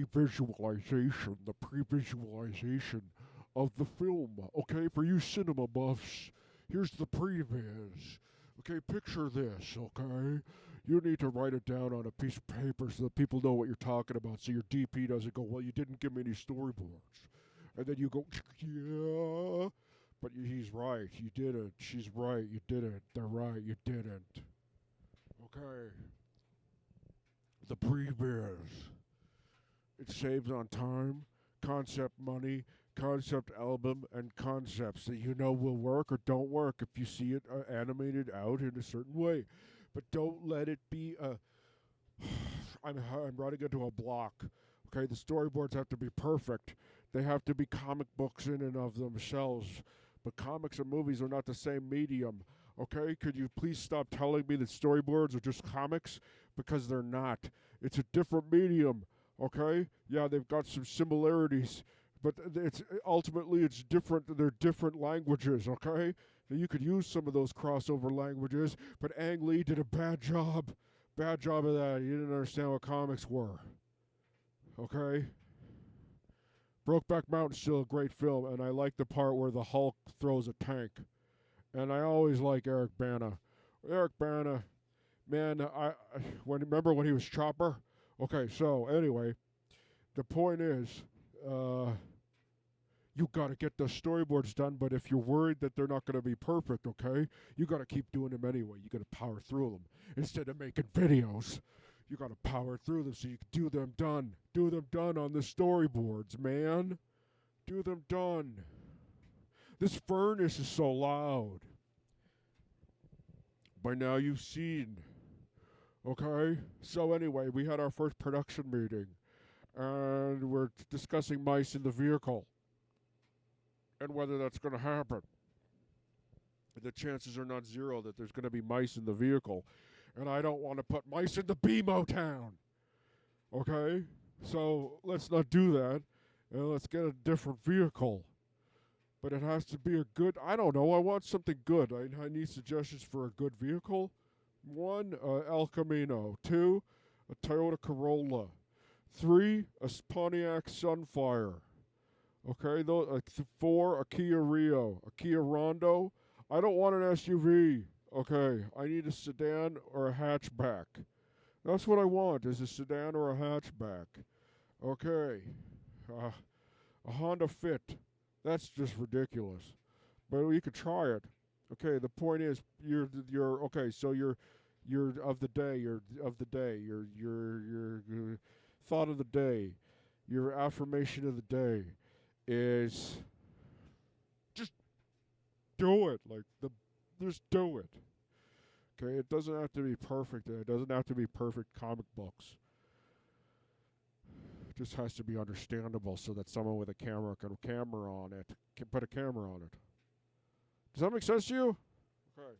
pre-visualization, of the film. Okay, for you cinema buffs, here's the pre-viz. Okay, picture this, okay? You need to write it down on a piece of paper so that people know what you're talking about, so your DP doesn't go, well, you didn't give me any storyboards. And then you go, yeah. But he's right, you didn't. She's right, you didn't. They're right, you didn't. Okay. The pre-viz. It saves on time, concept money, concept album, and concepts that you know will work or don't work if you see it animated out in a certain way. But don't let it be a. I'm running into a block. Okay, the storyboards have to be perfect. They have to be comic books in and of themselves. But comics and movies are not the same medium. Okay, could you please stop telling me that storyboards are just comics? Because they're not. It's a different medium. Okay, yeah, they've got some similarities, but it's ultimately it's different. They're different languages. Okay, now you could use some of those crossover languages, but Ang Lee did a bad job. Bad job of that. He didn't understand what comics were. Okay. Brokeback Mountain's still a great film, and I like the part where the Hulk throws a tank. And I always like Eric Bana. Eric Bana, man, remember when he was Chopper? Okay, so anyway, the point is, you got to get the storyboards done, but if you're worried that they're not going to be perfect, okay, you got to keep doing them anyway. You got to power through them. Instead of making videos, you got to power through them so you can do them done. Do them done on the storyboards, man. Do them done. This furnace is so loud. By now you've seen. Okay? So anyway, we had our first production meeting. And we're discussing mice in the vehicle. And whether that's going to happen. The chances are not zero that there's going to be mice in the vehicle. And I don't want to put mice in the BMO town. Okay? So let's not do that. And let's get a different vehicle. But it has to be a good, I don't know, I want something good. I need suggestions for a good vehicle. 1, El Camino. 2, a Toyota Corolla. 3, a Pontiac Sunfire. Okay, 4, a Kia Rio. A Kia Rondo. I don't want an SUV. Okay, I need a sedan or a hatchback. That's what I want, is a sedan or a hatchback. Okay. A Honda Fit. That's just ridiculous. But you could try it. Okay, the point is you're okay, so you're of the day, your thought of the day, your affirmation of the day is just do it. Just do it. Okay, it doesn't have to be perfect. It doesn't have to be perfect comic books. It just has to be understandable so that someone with a camera can put a camera on it. Does that make sense to you? Okay.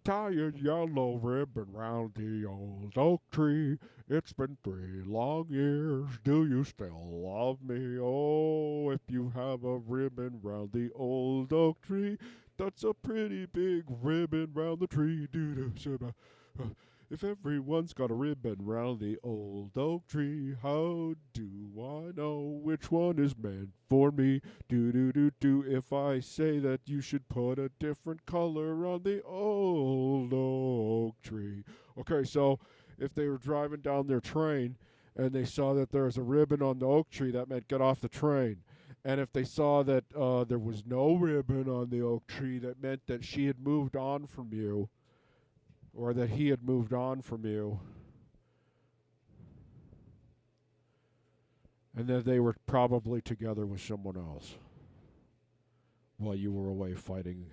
Tired yellow ribbon round the old oak tree. It's been 3 long years. Do you still love me? Oh, if you have a ribbon round the old oak tree, that's a pretty big ribbon round the tree. If everyone's got a ribbon round the old oak tree, how do I know which one is meant for me? If I say that you should put a different color on the old oak tree. Okay, so if they were driving down their train and they saw that there was a ribbon on the oak tree, that meant get off the train. And if they saw that there was no ribbon on the oak tree, that meant that she had moved on from you. Or that he had moved on from you. And that they were probably together with someone else. While you were away fighting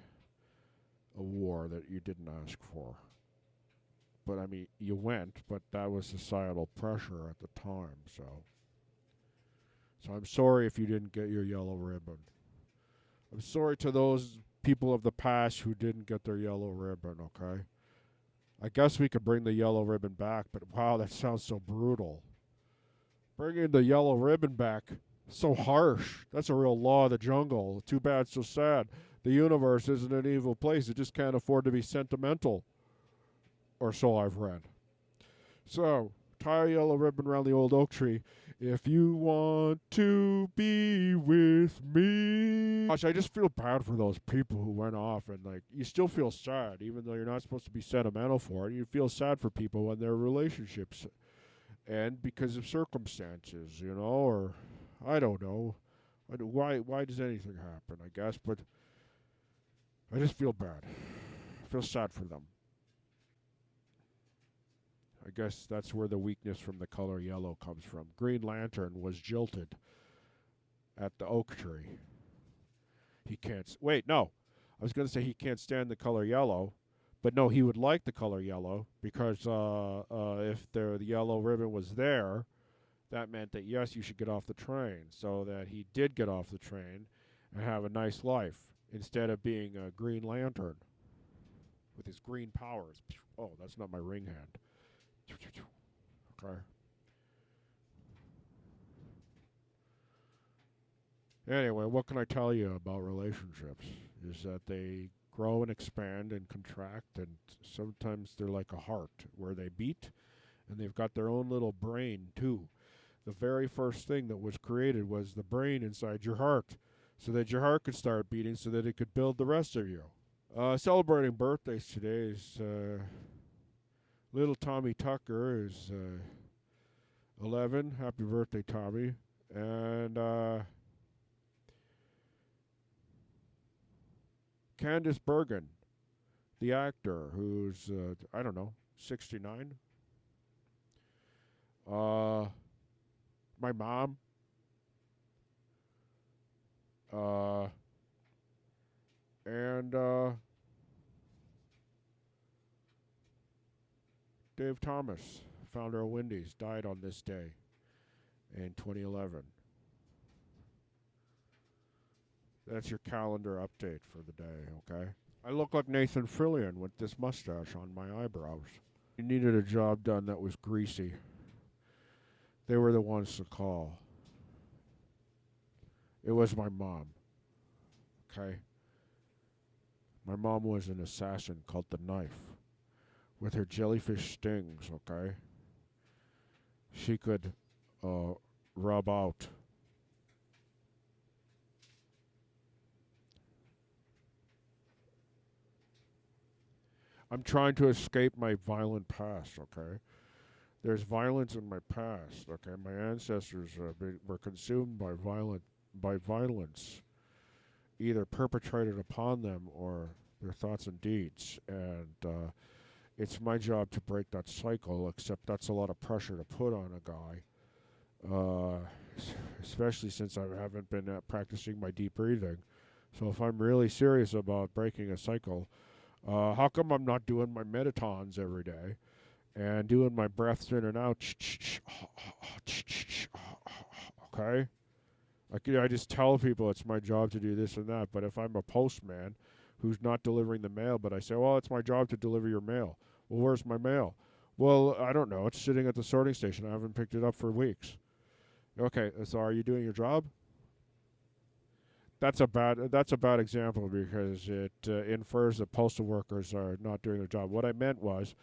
a war that you didn't ask for. But I mean, you went, but that was societal pressure at the time, so. So I'm sorry if you didn't get your yellow ribbon. I'm sorry to those people of the past who didn't get their yellow ribbon, okay? I guess we could bring the yellow ribbon back, but wow, that sounds so brutal. Bringing the yellow ribbon back, so harsh. That's a real law of the jungle. Too bad, so sad. The universe isn't an evil place. It just can't afford to be sentimental. Or so I've read. So, tie a yellow ribbon around the old oak tree. If you want to be with me. Gosh, I just feel bad for those people who went off and, like, you still feel sad, even though you're not supposed to be sentimental for it. You feel sad for people when their relationships end because of circumstances, you know, or I don't know. Why does anything happen, I guess, but I just feel bad. I feel sad for them. I guess that's where the weakness from the color yellow comes from. Green Lantern was jilted at the oak tree. He can't. Wait, no. I was going to say he can't stand the color yellow, but no, he would like the color yellow because if the yellow ribbon was there, that meant that yes, you should get off the train. So that he did get off the train and have a nice life instead of being a Green Lantern with his green powers. Oh, that's not my ring hand. Okay. Anyway, what can I tell you about relationships? Is that they grow and expand and contract, and sometimes they're like a heart where they beat, and they've got their own little brain too. The very first thing that was created was the brain inside your heart, so that your heart could start beating, so that it could build the rest of you. Celebrating birthdays today is little Tommy Tucker is 11. Happy birthday, Tommy. And Candice Bergen, the actor, who's, I don't know, 69. My mom. And Dave Thomas, founder of Wendy's, died on this day in 2011. That's your calendar update for the day, okay? I look like Nathan Fillion with this mustache on my eyebrows. He needed a job done that was greasy. They were the ones to call. It was my mom, okay? My mom was an assassin called the Knife. With her jellyfish stings, okay? She could rub out. I'm trying to escape my violent past, okay? There's violence in my past, okay? My ancestors were consumed by violence, either perpetrated upon them or their thoughts and deeds. And it's my job to break that cycle, except that's a lot of pressure to put on a guy, especially since I haven't been practicing my deep breathing. So if I'm really serious about breaking a cycle, how come I'm not doing my meditons every day and doing my breaths in and out? Okay? I just tell people it's my job to do this and that, but if I'm a postman who's not delivering the mail, but I say, well, it's my job to deliver your mail. Well, where's my mail? Well, I don't know. It's sitting at the sorting station. I haven't picked it up for weeks. Okay, so are you doing your job? That's a bad example because it infers that postal workers are not doing their job. What I meant was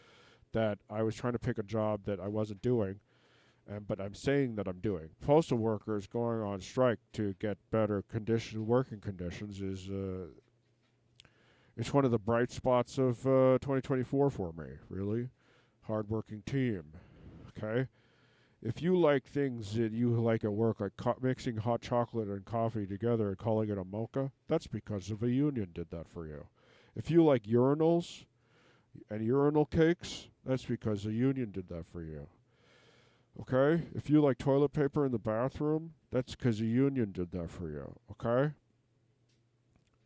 that I was trying to pick a job that I wasn't doing, but I'm saying that I'm doing. Postal workers going on strike to get better working conditions is it's one of the bright spots of 2024 for me. Really, hardworking team. Okay. If you like things that you like at work, like mixing hot chocolate and coffee together and calling it a mocha, that's because of a union did that for you. If you like urinals and urinal cakes, that's because a union did that for you. Okay? If you like toilet paper in the bathroom, that's because a union did that for you. Okay?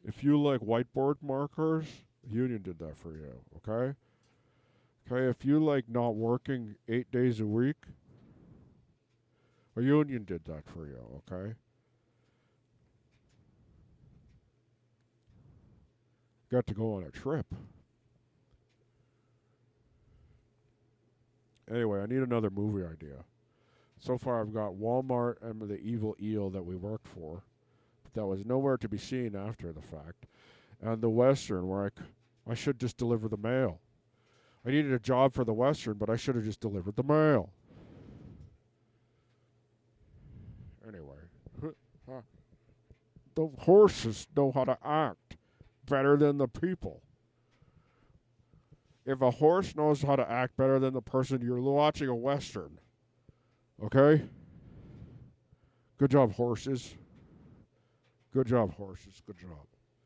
If you like whiteboard markers, a union did that for you. Okay? Okay, if you like not working 8 days a week, a union did that for you, okay? Got to go on a trip. Anyway, I need another movie idea. So far, I've got Walmart and the Evil Eel that we worked for, but that was nowhere to be seen after the fact. And the Western, where I should just deliver the mail. I needed a job for the Western, but I should have just delivered the mail. Anyway, the horses know how to act better than the people. If a horse knows how to act better than the person, you're watching a Western. Okay? Good job, horses. Good job, horses. Good job.